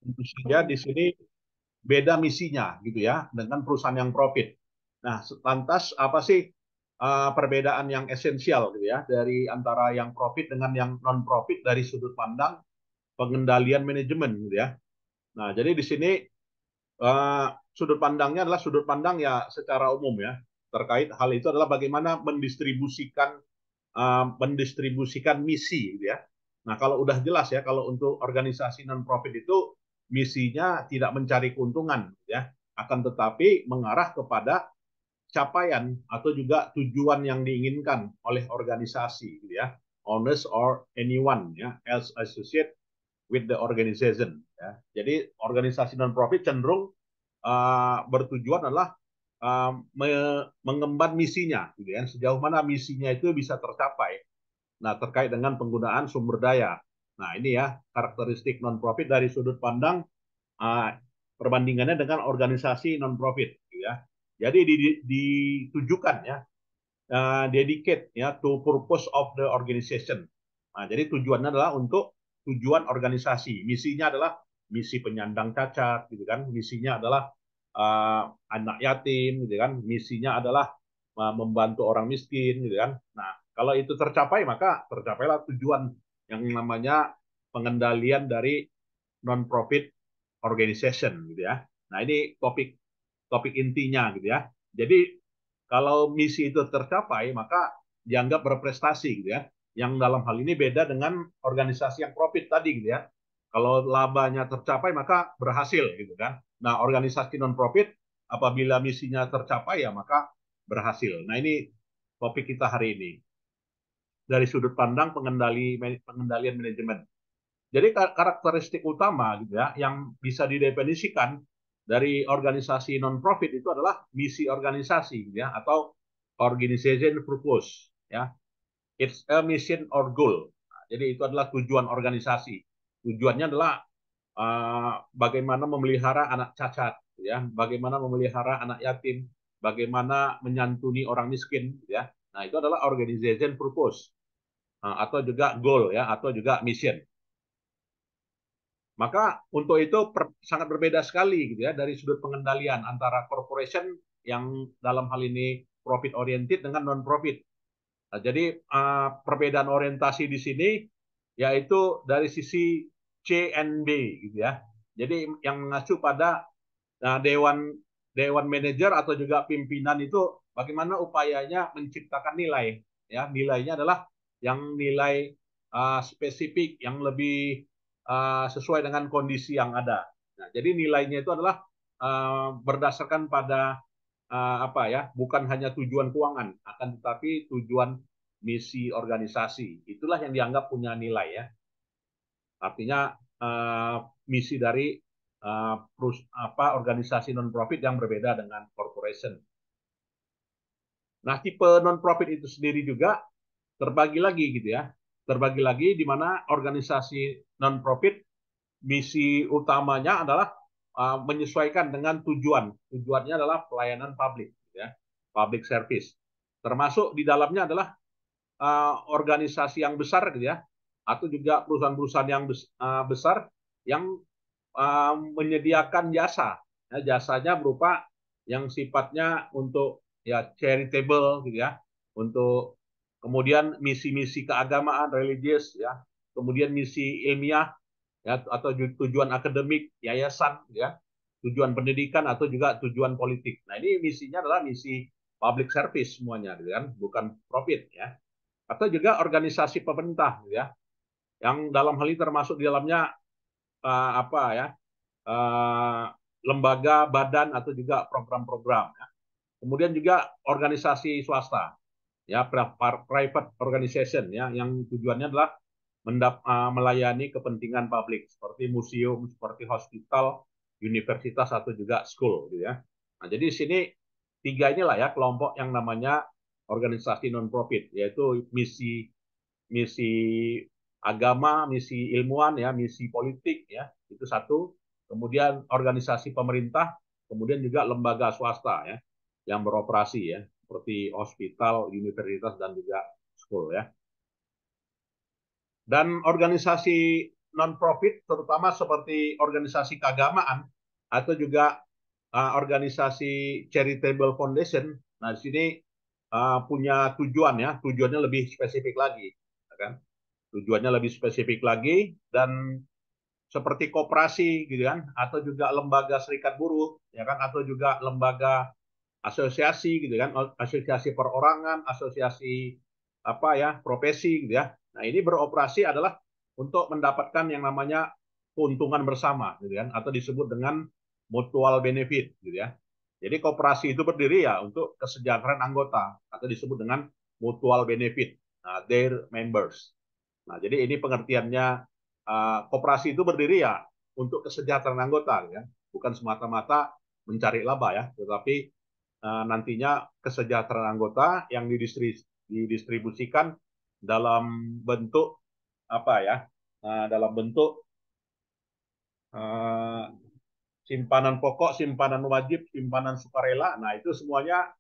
tentu saja di sini beda misinya gitu ya dengan perusahaan yang profit. Nah, lantas apa sih perbedaan yang esensial gitu ya dari antara yang profit dengan yang non profit dari sudut pandang pengendalian manajemen gitu ya. Nah, jadi di sini sudut pandangnya adalah sudut pandang ya secara umum ya terkait hal itu adalah bagaimana mendistribusikan misi gitu ya. Nah, kalau udah jelas ya kalau untuk organisasi non profit itu misinya tidak mencari keuntungan gitu ya, akan tetapi mengarah kepada capaian atau juga tujuan yang diinginkan oleh organisasi gitu ya. Owners or anyone ya else associate with the organization ya. Jadi organisasi non profit cenderung bertujuan adalah mengemban misinya gitu ya. Sejauh mana misinya itu bisa tercapai. Nah, terkait dengan penggunaan sumber daya. Nah, ini ya karakteristik non profit dari sudut pandang uh, perbandingannya dengan organisasi non profit gitu ya. Jadi ditujukan ya dedicate ya to purpose of the organization. Nah, jadi tujuannya adalah untuk tujuan organisasi. Misinya adalah misi penyandang cacat, gitu kan? Misinya adalah anak yatim, gitu kan? Misinya adalah membantu orang miskin, gitu kan? Nah, kalau itu tercapai maka tercapailah tujuan yang namanya pengendalian dari non-profit organization, gitu ya. Nah, ini topik topik intinya, gitu ya. Jadi kalau misi itu tercapai, maka dianggap berprestasi gitu ya. Yang dalam hal ini beda dengan organisasi yang profit tadi gitu ya. Kalau labanya tercapai maka berhasil gitu kan. Nah, organisasi non profit apabila misinya tercapai ya maka berhasil. Nah, ini topik kita hari ini dari sudut pandang pengendalian manajemen. Jadi karakteristik utama gitu ya yang bisa didefinisikan dari organisasi non profit itu adalah misi organisasi gitu ya atau organization purpose ya. It's a mission or goal. Nah, jadi itu adalah tujuan organisasi. Tujuannya adalah bagaimana memelihara anak cacat gitu ya, bagaimana memelihara anak yatim, bagaimana menyantuni orang miskin gitu ya. Nah, itu adalah organization purpose atau juga goal ya atau juga mission. Maka untuk itu sangat berbeda sekali gitu ya dari sudut pengendalian antara corporation yang dalam hal ini profit oriented dengan non profit. Nah, jadi perbedaan orientasi di sini yaitu dari sisi C and B gitu ya. Jadi yang mengacu pada dewan dewan manajer atau juga pimpinan itu bagaimana upayanya menciptakan nilai ya. Nilainya adalah yang nilai spesifik yang lebih sesuai dengan kondisi yang ada. Nah, jadi nilainya itu adalah berdasarkan pada apa ya, bukan hanya tujuan keuangan, akan tetapi tujuan misi organisasi. Itulah yang dianggap punya nilai ya. Artinya misi dari organisasi non profit yang berbeda dengan corporation. Nah, tipe non profit itu sendiri juga terbagi lagi gitu ya. Terbagi lagi di mana organisasi non profit misi utamanya adalah menyesuaikan dengan tujuan. Tujuannya adalah pelayanan publik, ya, public service. Termasuk di dalamnya adalah organisasi yang besar, gitu ya, atau juga perusahaan-perusahaan yang besar yang menyediakan jasa. Ya, jasanya berupa yang sifatnya untuk ya charitable, gitu ya, untuk kemudian misi-misi keagamaan, religius, ya, kemudian misi ilmiah, ya atau tujuan akademik yayasan ya tujuan pendidikan atau juga tujuan politik. Nah, ini misinya adalah misi public service semuanya gitu kan, bukan profit ya. Atau juga organisasi pemerintah gitu ya yang dalam hal ini termasuk di dalamnya apa ya uh, lembaga badan atau juga program-program ya. Kemudian juga organisasi swasta ya private organization ya yang tujuannya adalah melayani kepentingan publik seperti museum, seperti hospital, universitas atau juga school gitu ya. Nah, jadi di sini tiga inilah ya kelompok yang namanya organisasi non profit yaitu misi misi agama, misi ilmuwan ya, misi politik ya, itu satu. Kemudian organisasi pemerintah, kemudian juga lembaga swasta ya yang beroperasi ya, seperti hospital, universitas dan juga school ya. Dan organisasi non-profit, terutama seperti organisasi keagamaan atau juga organisasi charitable foundation. Nah, di sini punya tujuan ya, tujuannya lebih spesifik lagi, ya kan? Tujuannya lebih spesifik lagi dan seperti koperasi gitu kan, atau juga lembaga serikat buruh, ya kan, atau juga lembaga asosiasi gitu kan, asosiasi perorangan, asosiasi apa ya, profesi gitu ya. Nah, ini beroperasi adalah untuk mendapatkan yang namanya keuntungan bersama gitu kan, atau disebut dengan mutual benefit gitu ya. Jadi koperasi itu berdiri ya untuk kesejahteraan anggota atau disebut dengan mutual benefit, their members. Nah, jadi ini pengertiannya, koperasi itu berdiri ya untuk kesejahteraan anggota ya, bukan semata-mata mencari laba ya, tetapi nantinya kesejahteraan anggota yang didistribusikan dalam bentuk apa ya? Dalam bentuk uh, simpanan pokok, simpanan wajib, simpanan sukarela. Nah, itu semuanya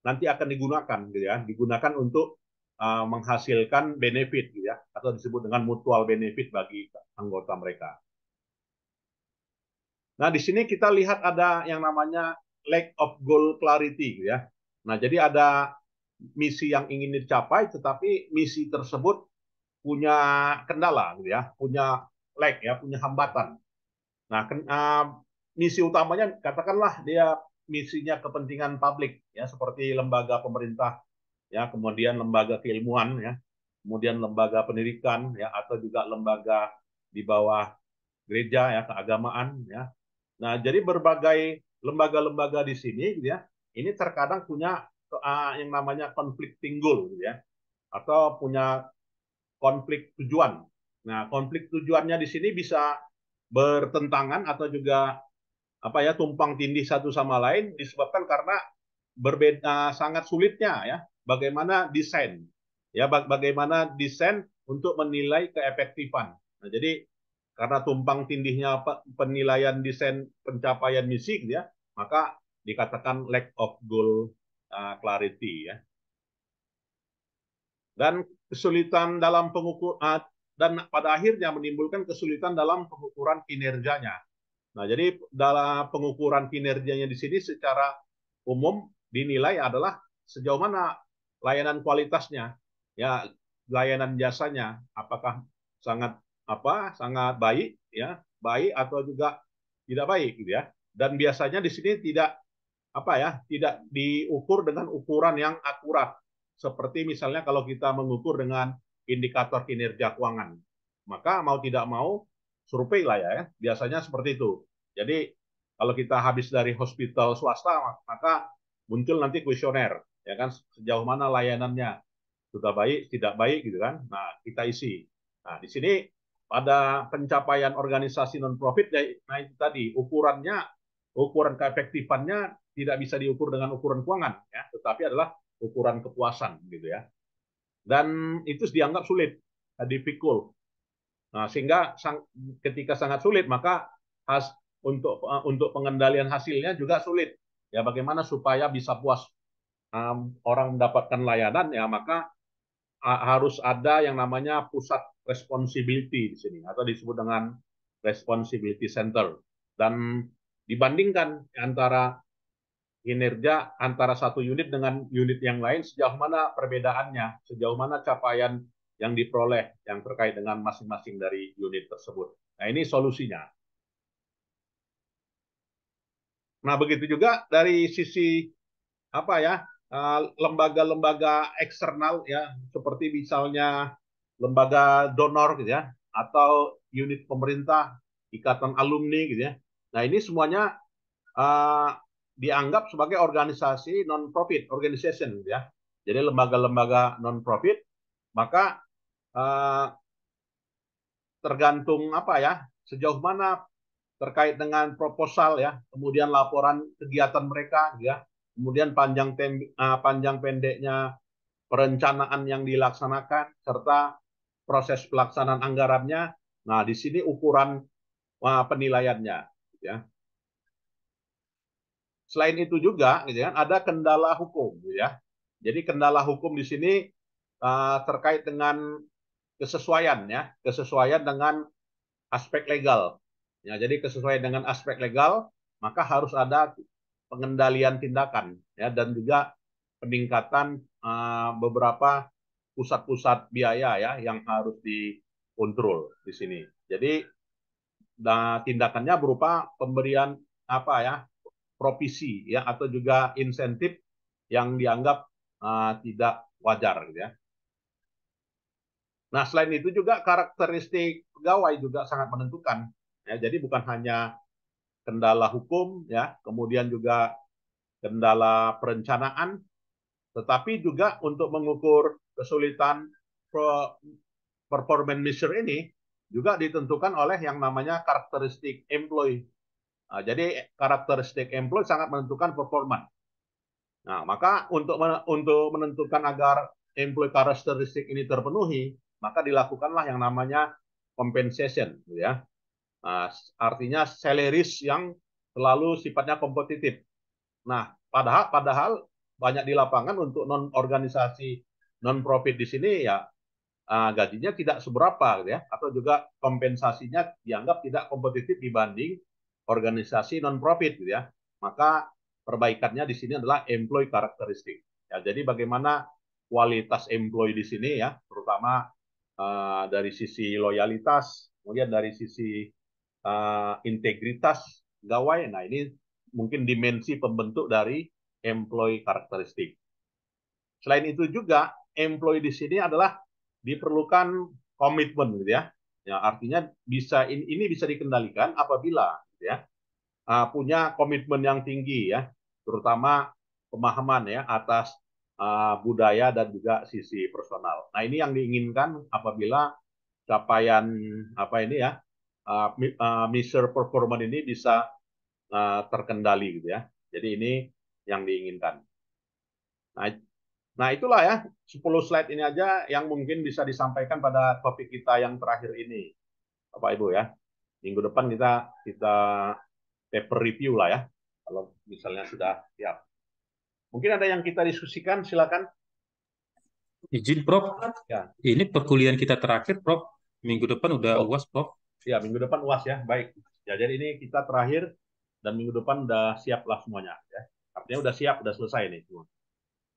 nanti akan digunakan gitu ya, digunakan untuk menghasilkan benefit gitu ya, atau disebut dengan mutual benefit bagi anggota mereka. Nah, di sini kita lihat ada yang namanya lack of goal clarity gitu ya. Nah, jadi ada misi yang ingin dicapai, tetapi misi tersebut punya kendala gitu ya, punya lag ya, punya hambatan. Nah, misi utamanya katakanlah dia misinya kepentingan publik ya, seperti lembaga pemerintah ya, kemudian lembaga keilmuan ya, kemudian lembaga pendidikan ya, atau juga lembaga di bawah gereja ya, keagamaan ya. Nah, jadi berbagai lembaga-lembaga di sini gitu ya, ini terkadang punya yang namanya conflicting goal gitu ya, atau punya konflik tujuan. Nah, konflik tujuannya di sini bisa bertentangan atau juga apa ya, tumpang tindih satu sama lain disebabkan karena berbeda, sangat sulitnya ya bagaimana desain ya, bagaimana desain untuk menilai keefektifan. Nah, jadi karena tumpang tindihnya penilaian desain pencapaian misi gitu ya, maka dikatakan lack of goal clarity ya. Dan kesulitan dalam pengukur dan pada akhirnya menimbulkan kesulitan dalam pengukuran kinerjanya. Nah, jadi dalam pengukuran kinerjanya di sini secara umum dinilai adalah sejauh mana layanan kualitasnya, ya, layanan jasanya, apakah sangat sangat baik, ya, baik atau juga tidak baik, gitu ya. Dan biasanya di sini tidak tidak diukur dengan ukuran yang akurat. Seperti misalnya kalau kita mengukur dengan indikator kinerja keuangan, maka mau tidak mau survei lah ya, biasanya seperti itu. Jadi kalau kita habis dari hospital swasta, maka muncul nanti kuesioner, ya kan, sejauh mana layanannya, sudah baik, tidak baik gitu kan. Nah, kita isi. Nah, di sini pada pencapaian organisasi non profit, nah itu tadi ukurannya, ukuran keefektifannya tidak bisa diukur dengan ukuran keuangan ya, tetapi adalah ukuran kepuasan gitu ya. Dan itu dianggap sulit, difficult. Nah, sehingga ketika sangat sulit, maka untuk pengendalian hasilnya juga sulit. Ya, bagaimana supaya bisa puas orang mendapatkan layanan ya, maka harus ada yang namanya pusat responsibility di sini atau disebut dengan responsibility center, dan dibandingkan antara kinerja antara satu unit dengan unit yang lain, sejauh mana perbedaannya, sejauh mana capaian yang diperoleh yang terkait dengan masing-masing dari unit tersebut. Nah, ini solusinya. Nah, begitu juga dari sisi lembaga-lembaga eksternal ya, seperti misalnya lembaga donor gitu ya, atau unit pemerintah, ikatan alumni gitu ya. Nah, ini semuanya uh, dianggap sebagai organisasi non-profit organization gitu ya. Jadi lembaga-lembaga non-profit, maka uh, tergantung sejauh mana terkait dengan proposal ya, kemudian laporan kegiatan mereka ya, kemudian panjang pendeknya perencanaan yang dilaksanakan serta proses pelaksanaan anggarannya. Nah, di sini ukuran penilaiannya ya. Selain itu juga gitu ya, ada kendala hukum gitu ya. Jadi kendala hukum di sini terkait dengan kesesuaian ya, kesesuaian dengan aspek legal. Ya, jadi kesesuaian dengan aspek legal, maka harus ada pengendalian tindakan ya dan juga peningkatan beberapa pusat-pusat biaya ya yang harus dikontrol di sini. Jadi tindakannya berupa pemberian apa ya provisi ya atau juga insentif yang dianggap tidak wajar gitu ya. Nah, selain itu juga karakteristik pegawai juga sangat menentukan. Ya, jadi bukan hanya kendala hukum, ya, kemudian juga kendala perencanaan, tetapi juga untuk mengukur kesulitan performance measure ini juga ditentukan oleh yang namanya karakteristik employee. Nah, jadi karakteristik employee sangat menentukan performa. Nah, maka untuk menentukan agar employee karakteristik ini terpenuhi, maka dilakukanlah yang namanya compensation, ya. Nah, artinya salaries yang selalu sifatnya kompetitif. Nah, padahal banyak di lapangan untuk non organisasi non profit di sini ya gajinya tidak seberapa gitu ya atau juga kompensasinya dianggap tidak kompetitif dibanding organisasi non profit gitu ya. Maka perbaikannya di sini adalah employee karakteristik. Ya, jadi bagaimana kualitas employee di sini ya, terutama dari sisi loyalitas, kemudian dari sisi integritas pegawai. Nah, ini mungkin dimensi pembentuk dari employee karakteristik. Selain itu juga employee di sini adalah diperlukan komitmen gitu ya. Ya, artinya ini bisa dikendalikan apabila gitu ya punya komitmen yang tinggi ya, terutama pemahaman ya atas budaya dan juga sisi personal. Nah, ini yang diinginkan apabila capaian apa ini ya measure performance ini bisa terkendali gitu ya. Jadi ini yang diinginkan. Nah, nah itulah ya 10 slide ini aja yang mungkin bisa disampaikan pada topik kita yang terakhir ini, Bapak Ibu ya. Minggu depan kita paper review lah ya, kalau misalnya sudah siap. Mungkin ada yang kita diskusikan, silakan. Izin, Prof. Ya, Ini perkuliahan kita terakhir, Prof. Minggu depan udah oh, UAS, Prof. ya minggu depan UAS ya, baik. Ya, jadi ini kita terakhir dan minggu depan udah siap lah semuanya. Ya. Artinya udah siap, udah selesai nih semua.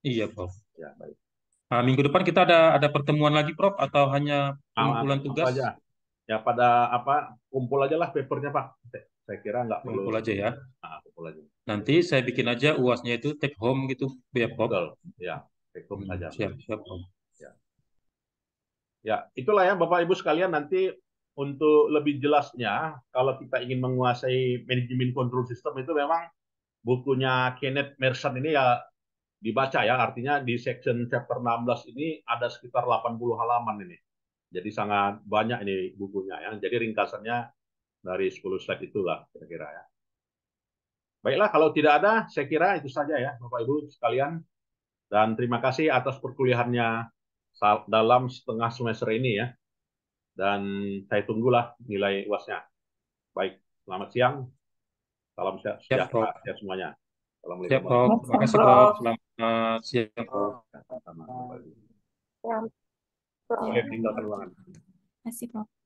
Iya, Prof. Ya, baik. Nah, minggu depan kita ada pertemuan lagi, Prof, atau hanya pengumpulan Apa tugas? aja? Ya pada apa kumpul aja lah papernya Pak. Saya kira nggak perlu Kumpul aja ya. kumpul aja. Nanti saya bikin aja UASnya itu take home gitu, ya, Prof. Betul. Ya, cukup saja. Siap, siap, Prof. Ya. Ya, itulah ya Bapak Ibu sekalian nanti untuk lebih jelasnya kalau kita ingin menguasai manajemen control system itu memang bukunya Kenneth Merson ini ya dibaca ya. Artinya di section chapter 16 ini ada sekitar 80 halaman ini. Jadi sangat banyak ini bukunya ya. Jadi ringkasannya dari 10 slide itulah kira-kira ya. Baiklah, kalau tidak ada, saya kira itu saja ya, Bapak Ibu sekalian. Dan terima kasih atas perkuliahannya dalam setengah semester ini ya. Dan saya tunggulah nilai UASnya. Baik, selamat siang. Salam Siap, sejahtera Prof. ya semuanya. Siap, Assalamualaikum Prof. warahmatullahi Terima kasih, Prof. Selamat siang, Prof. wabarakatuh. Ya, Oke, tinggalkan ruangan. Terima kasih, Prof.